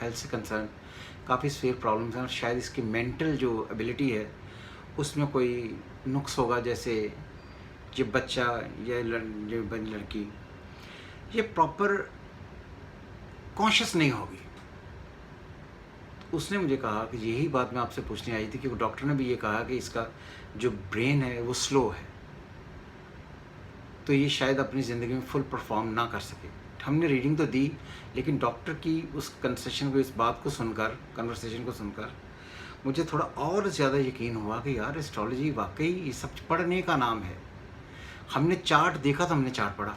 Health سے concern کافی severe problems ہیں اور شاید اس کی مینٹل جو ایبلٹی ہے اس میں کوئی نقص ہوگا، جیسے یہ بچہ یا لڑکی یہ پراپر کانشیس نہیں ہوگی۔ اس نے مجھے کہا کہ یہی بات میں آپ سے پوچھنے آئی تھی کہ وہ ڈاکٹر نے بھی یہ کہا کہ اس کا جو برین ہے وہ سلو ہے، تو یہ شاید اپنی زندگی میں فل پرفارم نہ کر سکے۔ ہم نے ریڈنگ تو دی، لیکن ڈاکٹر کی اس کنسیشن کو، اس بات کو سن کر، کنورسیشن کو سن کر مجھے تھوڑا اور زیادہ یقین ہوا کہ یار ایسٹرالوجی واقعی یہ سب پڑھنے کا نام ہے۔ ہم نے چارٹ دیکھا تو ہم نے چارٹ پڑھا،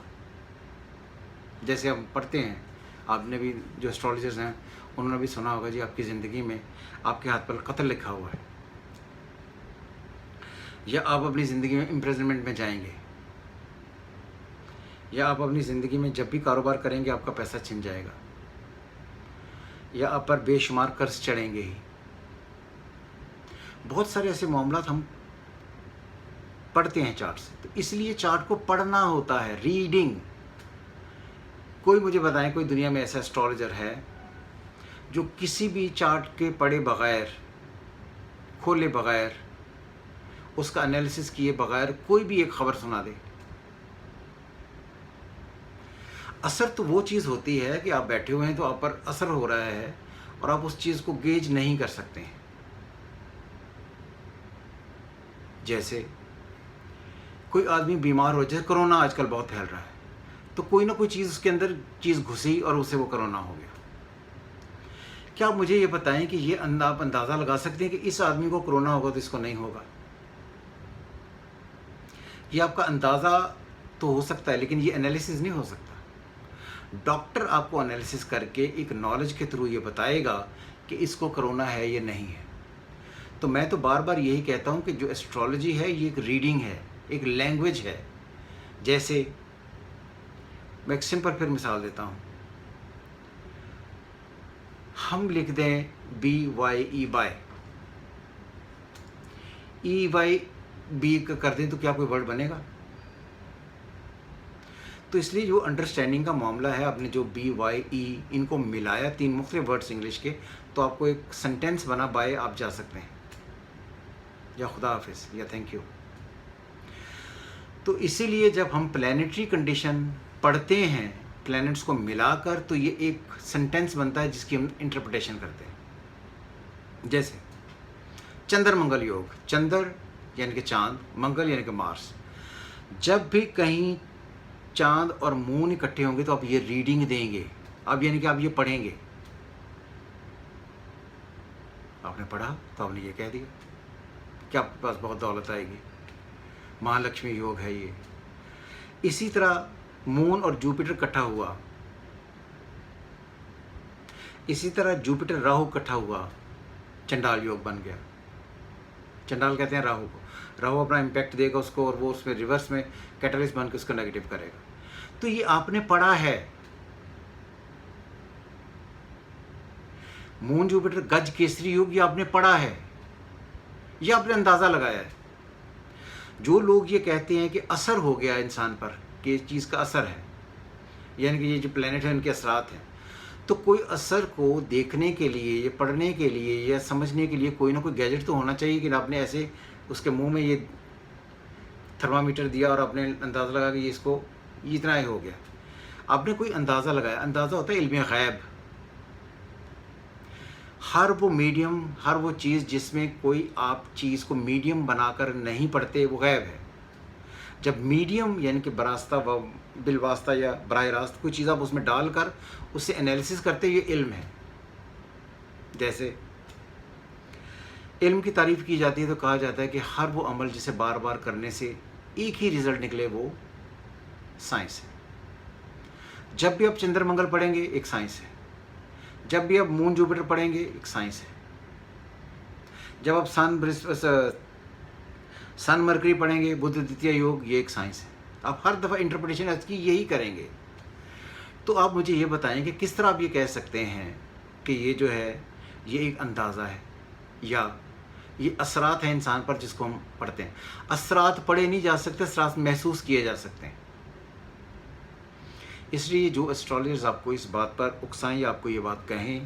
جیسے ہم پڑھتے ہیں، آپ نے بھی جو ایسٹرالوجرز ہیں انہوں نے بھی سنا ہوگا جی آپ کی زندگی میں آپ کے ہاتھ پر قتل لکھا ہوا ہے، یا آپ اپنی زندگی میں امپریزنمنٹ میں جائیں گے، یا آپ اپنی زندگی میں جب بھی کاروبار کریں گے آپ کا پیسہ چھن جائے گا، یا آپ پر بے شمار قرض چڑھیں گے ہی۔ بہت سارے ایسے معاملات ہم پڑھتے ہیں چارٹ سے، تو اس لیے چارٹ کو پڑھنا ہوتا ہے، ریڈنگ۔ کوئی مجھے بتائیں کوئی دنیا میں ایسا ایسٹرالوجر ہے جو کسی بھی چارٹ کے پڑھے بغیر، کھولے بغیر، اس کا انالیسس کیے بغیر کوئی بھی ایک خبر سنا دے؟ اثر تو وہ چیز ہوتی ہے کہ آپ بیٹھے ہوئے ہیں تو آپ پر اثر ہو رہا ہے اور آپ اس چیز کو گیج نہیں کر سکتے ہیں۔ جیسے کوئی آدمی بیمار ہو، جیسے کرونا آج کل بہت پھیل رہا ہے، تو کوئی نہ کوئی چیز اس کے اندر چیز گھسی اور اسے وہ کرونا ہو گیا۔ کیا آپ مجھے یہ بتائیں کہ یہ آپ اندازہ لگا سکتے ہیں کہ اس آدمی کو کرونا ہوگا تو اس کو نہیں ہوگا؟ یہ آپ کا اندازہ تو ہو سکتا ہے، لیکن یہ انالیسس نہیں ہو سکتا۔ ڈاکٹر آپ کو انالیسس کر کے ایک نالج کے تھرو یہ بتائے گا کہ اس کو کرونا ہے یا نہیں ہے۔ تو میں تو بار بار یہی کہتا ہوں کہ جو ایسٹرالوجی ہے یہ ایک ریڈنگ ہے، ایک لینگویج ہے۔ جیسے میں ایک سمپل پھر مثال دیتا ہوں، ہم لکھ دیں BYE بائی، EYB کر دیں تو کیا کوئی ورڈ بنے گا؟ تو اس لیے جو انڈرسٹینڈنگ کا معاملہ ہے، آپ نے جو BYE ان کو ملایا، 3 مختلف ورڈز انگلش کے، تو آپ کو ایک سنٹینس بنا، بائے آپ جا سکتے ہیں، یا خدا حافظ، یا تھینک یو۔ تو اسی لیے جب ہم پلانیٹری کنڈیشن پڑھتے ہیں پلانٹس کو ملا کر، تو یہ ایک سنٹینس بنتا ہے جس کی ہم انٹرپریٹیشن کرتے ہیں۔ جیسے چندر منگل یوگ، چندر یعنی کہ چاند، منگل یعنی کہ مارس۔ جب بھی کہیں چاند اور مون اکٹھے ہوں گے تو آپ یہ ریڈنگ دیں گے، اب یعنی کہ آپ یہ پڑھیں گے۔ آپ نے پڑھا تو آپ نے یہ کہہ دیا کہ آپ کے پاس بہت دولت آئے گی، مہالکشمی یوگ ہے یہ۔ اسی طرح مون اور جوپیٹر اکٹھا ہوا، اسی طرح جوپیٹر راہو اکٹھا ہوا، چنڈال یوگ بن گیا۔ چنڈال کہتے ہیں راہو کو، راہو اپنا امپیکٹ دے گا اس کو، اور وہ اس میں ریورس میں کیٹلسٹ بن کے اس کو نیگیٹو کرے گا۔ تو یہ آپ نے پڑھا ہے۔ مون جوپیٹر گج کیسری یوگ، یہ آپ نے پڑھا ہے، یہ آپ نے اندازہ لگایا ہے۔ جو لوگ یہ کہتے ہیں کہ اثر ہو گیا انسان پر، کہ اس چیز کا اثر ہے، یعنی کہ یہ جو پلینٹ ہے ان کے اثرات ہیں، تو کوئی اثر کو دیکھنے کے لیے، یہ پڑھنے کے لیے یا سمجھنے کے لیے کوئی نہ کوئی گیجٹ تو ہونا چاہیے کہ آپ نے ایسے اس کے منہ میں یہ تھرمامیٹر دیا اور آپ نے اندازہ لگا کہ یہ اس کو یہ اتنا ہی ہو گیا۔ آپ نے کوئی اندازہ لگایا، اندازہ ہوتا ہے علم غیب۔ ہر وہ میڈیم، ہر وہ چیز جس میں کوئی آپ چیز کو میڈیم بنا کر نہیں پڑھتے، وہ غیب ہے۔ جب میڈیم یعنی کہ براستہ بالواسطہ یا براہ راست کوئی چیز آپ اس میں ڈال کر اس سے انالیسس کرتے، یہ علم ہے۔ جیسے علم کی تعریف کی جاتی ہے تو کہا جاتا ہے کہ ہر وہ عمل جسے بار بار کرنے سے ایک ہی رزلٹ نکلے، وہ سائنس ہے۔ جب بھی آپ چندر منگل پڑھیں گے ایک سائنس ہے، جب بھی آپ مون جوپیٹر پڑھیں گے ایک سائنس ہے، جب آپ سن مرکری پڑھیں گے، بدھ دیتیہ یوگ، یہ ایک سائنس ہے۔ آپ ہر دفعہ انٹرپریٹیشن اس کی یہی کریں گے۔ تو آپ مجھے یہ بتائیں کہ کس طرح آپ یہ کہہ سکتے ہیں کہ یہ جو ہے یہ ایک اندازہ ہے، یا یہ اثرات ہیں انسان پر جس کو ہم پڑھتے ہیں۔ اثرات پڑھے نہیں جا سکتے، اثرات محسوس کیے جا سکتے ہیں۔ اس لیے جو اسٹرالجرز آپ کو اس بات پر اکسائیں یا آپ کو یہ بات کہیں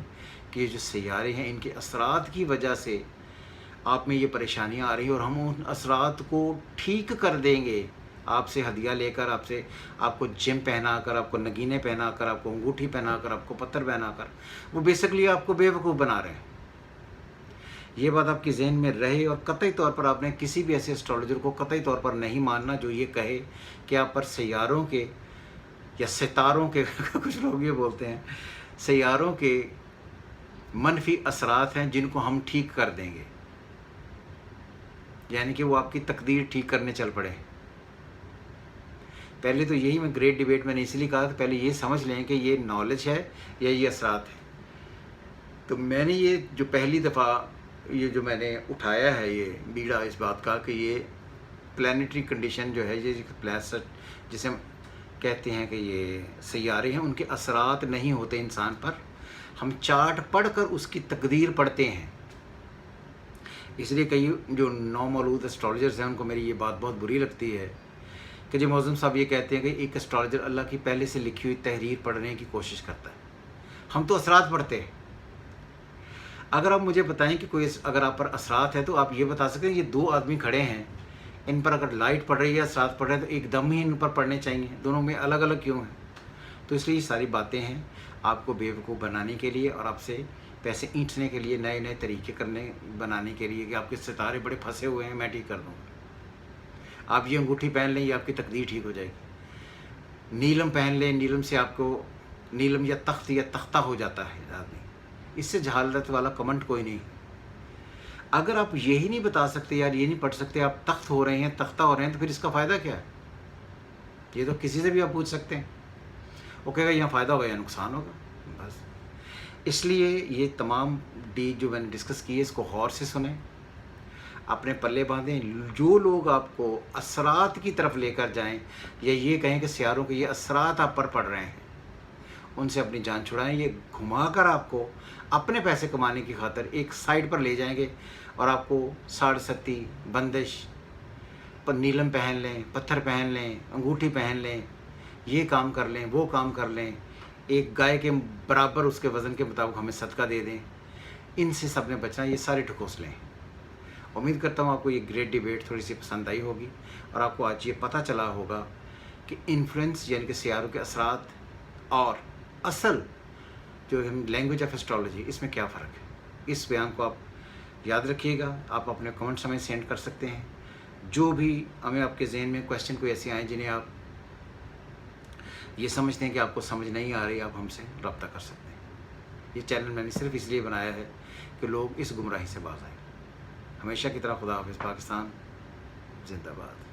کہ یہ جو سیارے ہیں ان کے اثرات کی وجہ سے آپ میں یہ پریشانیاں آ رہی ہیں اور ہم ان اثرات کو ٹھیک کر دیں گے، آپ سے ہدیہ لے کر، آپ کو جم پہنا کر، آپ کو نگینے پہنا کر، آپ کو انگوٹھی پہنا کر، آپ کو پتھر پہنا کر، وہ بیسکلی آپ کو بیوقوف بنا رہے ہیں۔ یہ بات آپ کے ذہن میں رہے، اور قطعی طور پر آپ نے کسی بھی ایسے اسٹرالوجر کو قطعی طور پر نہیں ماننا جو یہ کہے کہ آپ پر سیاروں کے یا ستاروں کے کچھ لوگ یہ بولتے ہیں سیاروں کے منفی اثرات ہیں جن کو ہم ٹھیک کر دیں گے، یعنی کہ وہ آپ کی تقدیر ٹھیک کرنے چل پڑے۔ پہلے تو یہی میں گریٹ ڈیبیٹ میں نے اس لیے کہا تھا، پہلے یہ سمجھ لیں کہ یہ نالج ہے یا یہ اثرات ہے۔ تو میں نے یہ جو پہلی دفعہ یہ جو میں نے اٹھایا ہے یہ بیڑا اس بات کا کہ یہ پلانیٹری کنڈیشن جو ہے، یہ پلانٹ جسے ہم کہتے ہیں کہ یہ سیارے ہیں، ان کے اثرات نہیں ہوتے انسان پر، ہم چارٹ پڑھ کر اس کی تقدیر پڑھتے ہیں۔ اس لیے کئی جو نومولود اسٹرالوجرز ہیں ان کو میری یہ بات بہت بری لگتی ہے کہ جی معظم صاحب یہ کہتے ہیں کہ ایک اسٹرالوجر اللہ کی پہلے سے لکھی ہوئی تحریر پڑھنے کی کوشش کرتا ہے، ہم تو اثرات پڑھتے ہیں۔ اگر آپ مجھے بتائیں کہ کوئی اگر آپ پر اثرات ہے تو آپ یہ بتا سکتے ہیں یہ دو آدمی کھڑے ہیں، ان پر اگر لائٹ پڑ رہی ہے اثرات پڑ رہے ہیں تو ایک دم ہی ان پر پڑنے چاہیے، دونوں میں الگ الگ کیوں ہیں؟ تو اس لیے یہ ساری باتیں ہیں آپ کو بیوقوف بنانے کے لیے اور آپ سے پیسے اینٹنے کے لیے، نئے نئے طریقے بنانے کے لیے کہ آپ کے ستارے بڑے پھنسے ہوئے ہیں، میں ٹھیک کر دوں گا۔ آپ یہ انگوٹھی پہن لیں، یہ آپ کی تقدیر ٹھیک ہو جائے گی۔ نیلم پہن لیں، نیلم سے آپ کو نیلم یا تخت یا تختہ ہو جاتا ہے آدمی، اس سے جہالت والا کمنٹ کوئی نہیں۔ اگر آپ یہی نہیں بتا سکتے، یار یہ نہیں پڑھ سکتے، آپ تخت ہو رہے ہیں، تختہ ہو رہے ہیں، تو پھر اس کا فائدہ کیا ہے؟ یہ تو کسی سے بھی آپ پوچھ سکتے ہیں، وہ کہے گا یہاں فائدہ ہوگا یا نقصان ہوگا، بس۔ اس لیے یہ تمام جو میں نے ڈسکس کی ہے اس کو غور سے سنیں، اپنے پلے باندھیں۔ جو لوگ آپ کو اثرات کی طرف لے کر جائیں یا یہ کہیں کہ سیاروں کے یہ اثرات آپ پر پڑ رہے ہیں، ان سے اپنی جان چھڑائیں۔ یہ گھما کر آپ کو اپنے پیسے کمانے کی خاطر ایک سائڈ پر لے جائیں گے اور آپ کو ساڑھ ستی بندش پر نیلم پہن لیں، پتھر پہن لیں، انگوٹھی پہن لیں، یہ کام کر لیں، وہ کام کر لیں، ایک گائے کے برابر اس کے وزن کے مطابق ہمیں صدقہ دے دیں، ان سے سب نے بچنا، یہ سارے ٹھکوس لیں۔ امید کرتا ہوں آپ کو یہ گریٹ ڈیبیٹ تھوڑی سی پسند آئی ہوگی اور آپ کو آج یہ پتہ چلا ہوگا کہ انفلوئنس یعنی کہ سیاروں کے اثرات اور اصل جو لینگویج آف اسٹرالوجی، اس میں کیا فرق ہے۔ اس بیان کو آپ یاد رکھیے گا، آپ اپنے کمنٹس ہمیں سینڈ کر سکتے ہیں، جو بھی ہمیں آپ کے ذہن میں کویشچن کوئی ایسے آئیں جنہیں آپ یہ سمجھتے ہیں کہ آپ کو سمجھ نہیں آ رہی، آپ ہم سے رابطہ کر سکتے ہیں۔ یہ چینل میں نے صرف اس لیے بنایا ہے کہ لوگ اس گمراہی سے باز آئیں۔ ہمیشہ کی طرح خدا حافظ، پاکستان زندہ باد۔